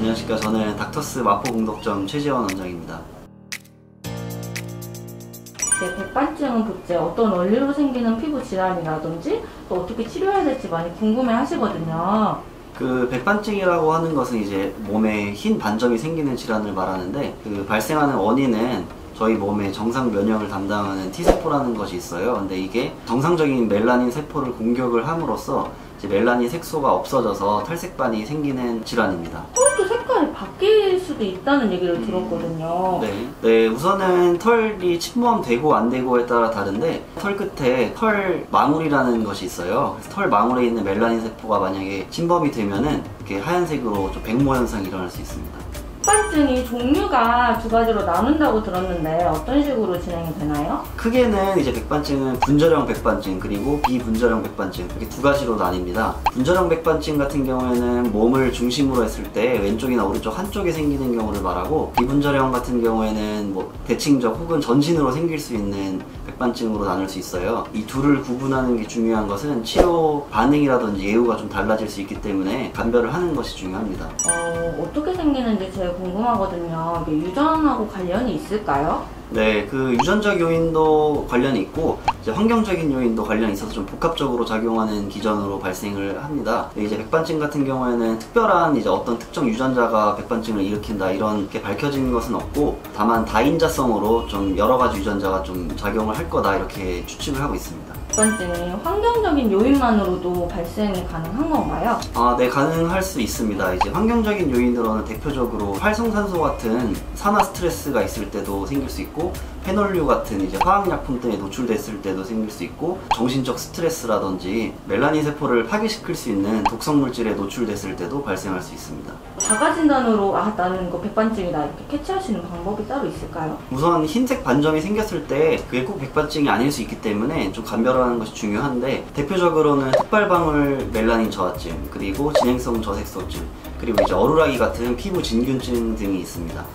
안녕하십니까. 저는 닥터스 마포공덕점 최재원 원장입니다. 네, 백반증은 도대체 어떤 원리로 생기는 피부 질환이라든지 또 어떻게 치료해야 될지 많이 궁금해 하시거든요. 그 백반증이라고 하는 것은 이제 몸에 흰 반점이 생기는 질환을 말하는데, 그 발생하는 원인은 저희 몸의 정상 면역을 담당하는 T세포라는 것이 있어요. 근데 이게 정상적인 멜라닌 세포를 공격을 함으로써 이제 멜라닌 색소가 없어져서 탈색반이 생기는 질환입니다. 털도 색깔이 바뀔 수도 있다는 얘기를 들었거든요. 네, 우선은 털이 침범되고 안 되고에 따라 다른데, 털 끝에 털 망울이라는 것이 있어요. 그래서 털 망울에 있는 멜라닌 세포가 만약에 침범이 되면은 이렇게 하얀색으로 좀 백모 현상이 일어날 수 있습니다. 백반증이 종류가 두 가지로 나눈다고 들었는데 어떤 식으로 진행이 되나요? 크게는 이제 백반증은 분절형 백반증 그리고 비분절형 백반증, 이렇게 두 가지로 나뉩니다. 분절형 백반증 같은 경우에는 몸을 중심으로 했을 때 왼쪽이나 오른쪽 한쪽에 생기는 경우를 말하고, 비분절형 같은 경우에는 뭐 대칭적 혹은 전신으로 생길 수 있는 백반증으로 나눌 수 있어요. 이 둘을 구분하는 게 중요한 것은 치료 반응이라든지 예후가 좀 달라질 수 있기 때문에 감별을 하는 것이 중요합니다. 어떻게 생기는지 제일 궁금하거든요. 이게 유전하고 관련이 있을까요? 네, 그 유전적 요인도 관련이 있고 이제 환경적인 요인도 관련이 있어서 좀 복합적으로 작용하는 기전으로 발생을 합니다. 이제 백반증 같은 경우에는 특별한 이제 어떤 특정 유전자가 백반증을 일으킨다 이런 게 밝혀진 것은 없고, 다만 다인자성으로 좀 여러 가지 유전자가 좀 작용을 할 거다 이렇게 추측을 하고 있습니다. 백반증이 환경적인 요인만으로도 발생이 가능한 건가요? 네, 가능할 수 있습니다. 이제 환경적인 요인으로는 대표적으로 활성산소 같은 산화 스트레스가 있을 때도 생길 수 있고, 페놀류 같은 이제 화학약품 때문에 노출됐을 때도 생길 수 있고, 정신적 스트레스라든지 멜라닌 세포를 파괴시킬 수 있는 독성 물질에 노출됐을 때도 발생할 수 있습니다. 자가진단으로 나는 이거 백반증이다 이렇게 캐치할 수 있는 방법이 따로 있을까요? 우선 흰색 반점이 생겼을 때 그게 꼭 백반증이 아닐 수 있기 때문에 좀 감별하는 것이 중요한데, 대표적으로는 흑발방울 멜라닌 저하증, 그리고 진행성 저색소증, 그리고 이제 어루라기 같은 피부 진균증 등이 있습니다.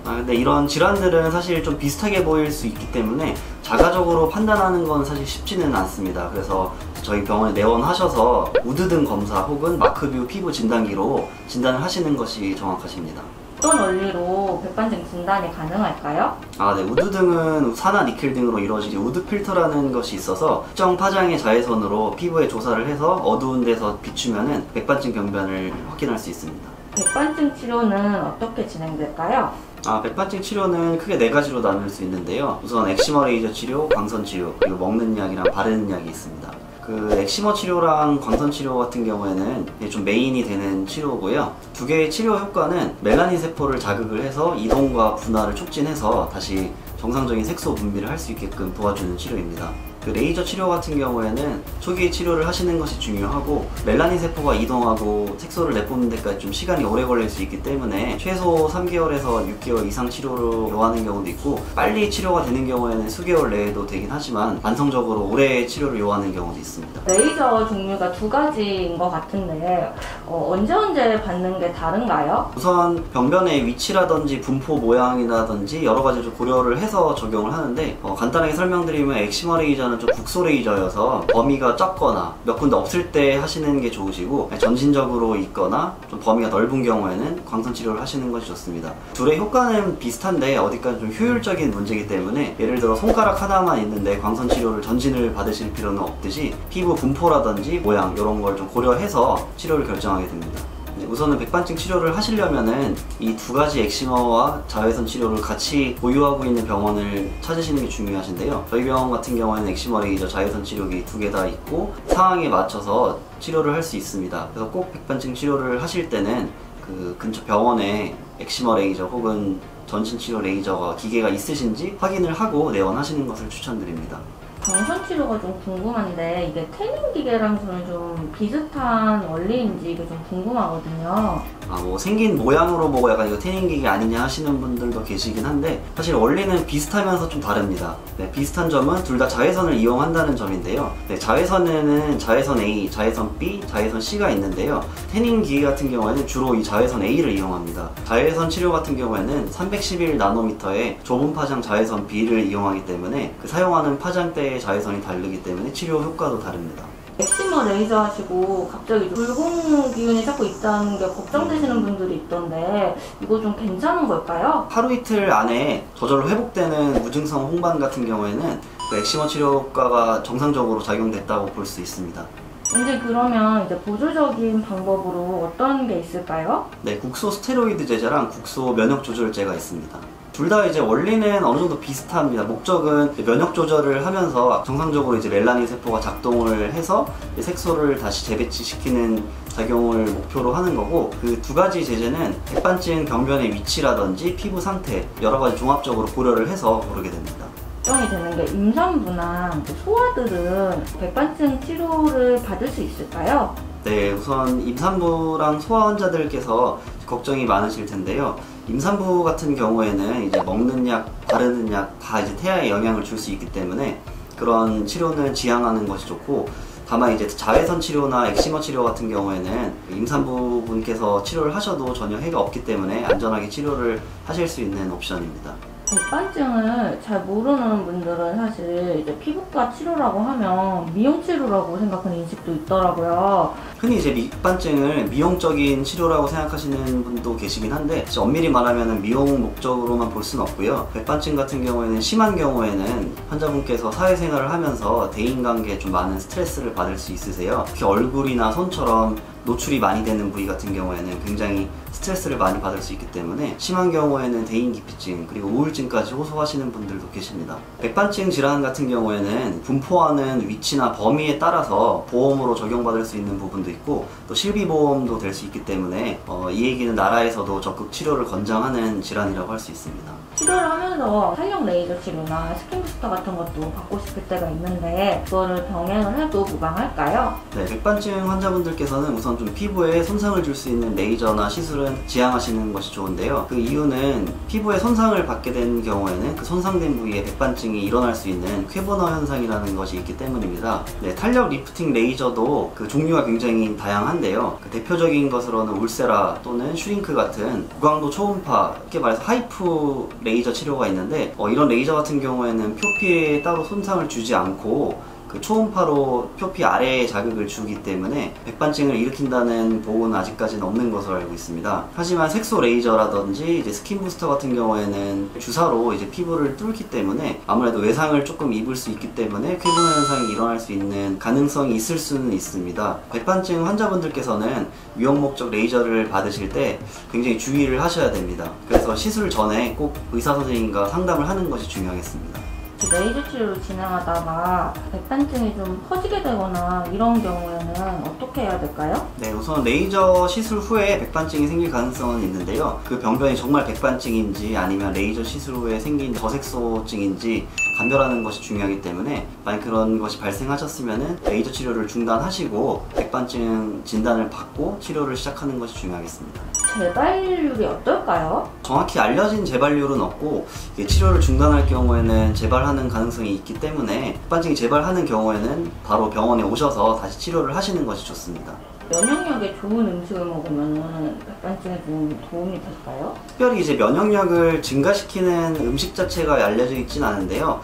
근데 이런 질환들은 사실 좀 비슷하게 보일 수 있기 때문에 자가적으로 판단하는 건 사실 쉽지는 않습니다. 그래서 저희 병원에 내원하셔서 우드등 검사 혹은 마크뷰 피부 진단기로 진단을 하시는 것이 정확하십니다. 어떤 원리로 백반증 진단이 가능할까요? 네, 우드등은 산화 니켈 등으로 이루어진 우드 필터라는 것이 있어서 특정 파장의 자외선으로 피부에 조사를 해서 어두운 데서 비추면은 백반증 병변을 확인할 수 있습니다. 백반증 치료는 어떻게 진행될까요? 백반증 치료는 크게 네 가지로 나눌 수 있는데요. 우선 엑시머 레이저 치료, 광선 치료, 그리고 먹는 약이랑 바르는 약이 있습니다. 그 엑시머 치료랑 광선 치료 같은 경우에는 좀 메인이 되는 치료고요. 두 개의 치료 효과는 멜라닌 세포를 자극을 해서 이동과 분화를 촉진해서 다시 정상적인 색소 분비를 할 수 있게끔 도와주는 치료입니다. 그 레이저 치료 같은 경우에는 초기 치료를 하시는 것이 중요하고, 멜라닌 세포가 이동하고 색소를 내뿜는 데까지 좀 시간이 오래 걸릴 수 있기 때문에 최소 3개월에서 6개월 이상 치료를 요하는 경우도 있고, 빨리 치료가 되는 경우에는 수개월 내에도 되긴 하지만 만성적으로 오래 치료를 요하는 경우도 있습니다. 레이저 종류가 두 가지인 것 같은데 언제 받는 게 다른가요? 우선 병변의 위치라든지 분포 모양이라든지 여러 가지를 좀 고려를 해서 적용을 하는데, 간단하게 설명드리면 엑시머 레이저는 좀 국소 레이저여서 범위가 작거나 몇 군데 없을 때 하시는 게 좋으시고, 전신적으로 있거나 좀 범위가 넓은 경우에는 광선 치료를 하시는 것이 좋습니다. 둘의 효과는 비슷한데 어디까지 좀 효율적인 문제이기 때문에, 예를 들어 손가락 하나만 있는데 광선 치료를 전신을 받으실 필요는 없듯이 피부 분포라든지 모양 이런 걸 좀 고려해서 치료를 결정하게 됩니다. 우선은 백반증 치료를 하시려면은 이 두 가지 엑시머와 자외선 치료를 같이 보유하고 있는 병원을 찾으시는 게 중요하신데요. 저희 병원 같은 경우에는 엑시머 레이저, 자외선 치료기 두 개 다 있고 상황에 맞춰서 치료를 할 수 있습니다. 그래서 꼭 백반증 치료를 하실 때는 그 근처 병원에 엑시머 레이저 혹은 전신 치료 레이저가 기계가 있으신지 확인을 하고 내원하시는 것을 추천드립니다. 광선 치료가 좀 궁금한데 이게 태닝 기계랑 좀 비슷한 원리인지 이게 좀 궁금하거든요. 뭐 생긴 모양으로 보고 약간 이거 태닝 기계 아니냐 하시는 분들도 계시긴 한데, 사실 원리는 비슷하면서 좀 다릅니다. 비슷한 점은 둘 다 자외선을 이용한다는 점인데요. 자외선에는 자외선 A, 자외선 B, 자외선 C가 있는데요. 태닝 기계 같은 경우에는 주로 이 자외선 A를 이용합니다. 자외선 치료 같은 경우에는 311 나노미터의 좁은 파장 자외선 B를 이용하기 때문에 그 사용하는 파장대의 자외선이 다르기 때문에 치료 효과도 다릅니다. 엑시머 레이저 하시고 갑자기 붉은 기운이 자꾸 있다는 게 걱정되시는 분들이 있던데 이거 좀 괜찮은 걸까요? 하루 이틀 안에 저절로 회복되는 무증상 홍반 같은 경우에는 그 엑시머 치료 효과가 정상적으로 작용됐다고 볼 수 있습니다. 이제 그러면 이제 보조적인 방법으로 어떤 게 있을까요? 네, 국소 스테로이드 제제랑 국소 면역 조절제가 있습니다. 둘 다 이제 원리는 어느 정도 비슷합니다. 목적은 면역 조절을 하면서 정상적으로 이제 멜라닌 세포가 작동을 해서 색소를 다시 재배치시키는 작용을 목표로 하는 거고, 그 두 가지 제제는 백반증 병변의 위치라든지 피부 상태 여러 가지 종합적으로 고려를 해서 고르게 됩니다. 걱정이 되는 게 임산부나 소아들은 백반증 치료를 받을 수 있을까요? 네, 우선 임산부랑 소아 환자들께서 걱정이 많으실 텐데요. 임산부 같은 경우에는 이제 먹는 약, 바르는 약 다 이제 태아에 영향을 줄 수 있기 때문에 그런 치료는 지양하는 것이 좋고, 다만 이제 자외선 치료나 엑시머 치료 같은 경우에는 임산부분께서 치료를 하셔도 전혀 해가 없기 때문에 안전하게 치료를 하실 수 있는 옵션입니다. 백반증을 잘 모르는 분들은 사실 이제 피부과 치료라고 하면 미용 치료라고 생각하는 인식도 있더라고요. 흔히 이제 백반증을 미용적인 치료라고 생각하시는 분도 계시긴 한데, 엄밀히 말하면 미용 목적으로만 볼 수는 없고요. 백반증 같은 경우에는 심한 경우에는 환자분께서 사회생활을 하면서 대인관계에 좀 많은 스트레스를 받을 수 있으세요. 특히 얼굴이나 손처럼 노출이 많이 되는 부위 같은 경우에는 굉장히 스트레스를 많이 받을 수 있기 때문에 심한 경우에는 대인기피증 그리고 우울증까지 호소하시는 분들도 계십니다. 백반증 질환 같은 경우에는 분포하는 위치나 범위에 따라서 보험으로 적용받을 수 있는 부분도 있고 또 실비보험도 될 수 있기 때문에 이 얘기는 나라에서도 적극 치료를 권장하는 질환이라고 할 수 있습니다. 치료를 하면서 탄력 레이저 치료나 스킨 부스터 같은 것도 받고 싶을 때가 있는데 그거를 병행을 해도 무방할까요? 네, 백반증 환자분들께서는 우선 좀 피부에 손상을 줄 수 있는 레이저나 시술은 지양하시는 것이 좋은데요. 그 이유는 피부에 손상을 받게 된 경우에는 그 손상된 부위에 백반증이 일어날 수 있는 쾌분화 현상이라는 것이 있기 때문입니다. 네, 탄력 리프팅 레이저도 그 종류가 굉장히 다양한데요. 그 대표적인 것으로는 울세라 또는 슈링크 같은 고강도 초음파, 쉽게 말해서 하이프 레이저 치료가 있는데 이런 레이저 같은 경우에는 표피에 따로 손상을 주지 않고 그 초음파로 표피 아래에 자극을 주기 때문에 백반증을 일으킨다는 보고는 아직까지는 없는 것으로 알고 있습니다. 하지만 색소 레이저라든지 이제 스킨 부스터 같은 경우에는 주사로 이제 피부를 뚫기 때문에 아무래도 외상을 조금 입을 수 있기 때문에 쾌분화 현상이 일어날 수 있는 가능성이 있을 수는 있습니다. 백반증 환자분들께서는 미용 목적 레이저를 받으실 때 굉장히 주의를 하셔야 됩니다. 그래서 시술 전에 꼭 의사 선생님과 상담을 하는 것이 중요하겠습니다. 레이저 치료를 진행하다가 백반증이 좀 퍼지게 되거나 이런 경우에는 어떻게 해야 될까요? 네, 우선 레이저 시술 후에 백반증이 생길 가능성은 있는데요. 그 병변이 정말 백반증인지 아니면 레이저 시술 후에 생긴 저색소증인지 감별하는 것이 중요하기 때문에 만약 그런 것이 발생하셨으면 레이저 치료를 중단하시고 백반증 진단을 받고 치료를 시작하는 것이 중요하겠습니다. 재발률이 어떨까요? 정확히 알려진 재발률은 없고 치료를 중단할 경우에는 재발하는 가능성이 있기 때문에 백반증이 재발하는 경우에는 바로 병원에 오셔서 다시 치료를 하시는 것이 좋습니다. 면역력에 좋은 음식을 먹으면 백반증에 좀 도움이 될까요? 특별히 이제 면역력을 증가시키는 음식 자체가 알려져 있진 않은데요.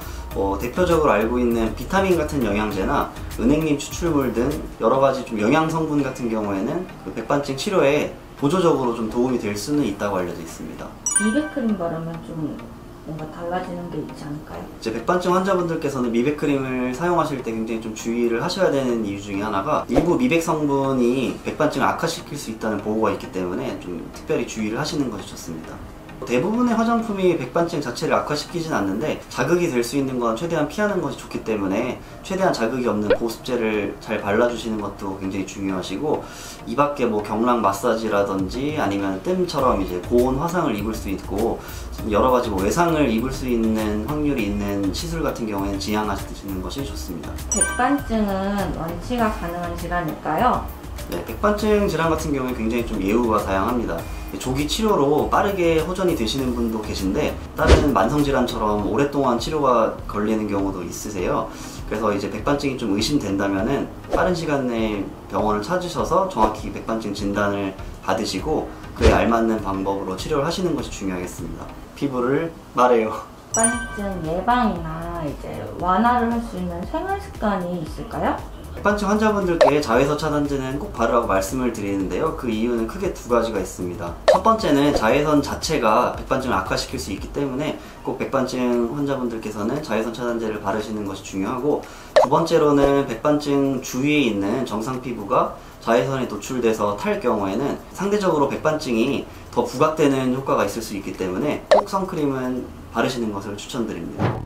대표적으로 알고 있는 비타민 같은 영양제나 은행잎 추출물 등 여러 가지 좀 영양 성분 같은 경우에는 그 백반증 치료에 보조적으로 좀 도움이 될 수는 있다고 알려져 있습니다. 미백크림 바르면 좀 뭔가 달라지는 게 있지 않을까요? 이제 백반증 환자분들께서는 미백크림을 사용하실 때 굉장히 좀 주의를 하셔야 되는 이유 중에 하나가 일부 미백 성분이 백반증을 악화시킬 수 있다는 보고가 있기 때문에 좀 특별히 주의를 하시는 것이 좋습니다. 대부분의 화장품이 백반증 자체를 악화시키진 않는데 자극이 될 수 있는 건 최대한 피하는 것이 좋기 때문에 최대한 자극이 없는 보습제를 잘 발라주시는 것도 굉장히 중요하시고, 이 밖에 뭐 경락 마사지라든지 아니면 뜸처럼 이제 고온 화상을 입을 수 있고 여러 가지 뭐 외상을 입을 수 있는 확률이 있는 시술 같은 경우에는 지양하시는 것이 좋습니다. 백반증은 완치가 가능한 질환일까요? 네, 백반증 질환 같은 경우에 굉장히 좀 예후가 다양합니다. 조기 치료로 빠르게 호전이 되시는 분도 계신데 다른 만성질환처럼 오랫동안 치료가 걸리는 경우도 있으세요. 그래서 이제 백반증이 좀 의심된다면은 빠른 시간 내에 병원을 찾으셔서 정확히 백반증 진단을 받으시고 그에 알맞는 방법으로 치료를 하시는 것이 중요하겠습니다. 피부를 말해요. 백반증 예방이나 이제 완화를 할 수 있는 생활 습관이 있을까요? 백반증 환자분들께 자외선 차단제는 꼭 바르라고 말씀을 드리는데요. 그 이유는 크게 두 가지가 있습니다. 첫 번째는 자외선 자체가 백반증을 악화시킬 수 있기 때문에 꼭 백반증 환자분들께서는 자외선 차단제를 바르시는 것이 중요하고, 두 번째로는 백반증 주위에 있는 정상 피부가 자외선에 노출돼서 탈 경우에는 상대적으로 백반증이 더 부각되는 효과가 있을 수 있기 때문에 꼭 선크림은 바르시는 것을 추천드립니다.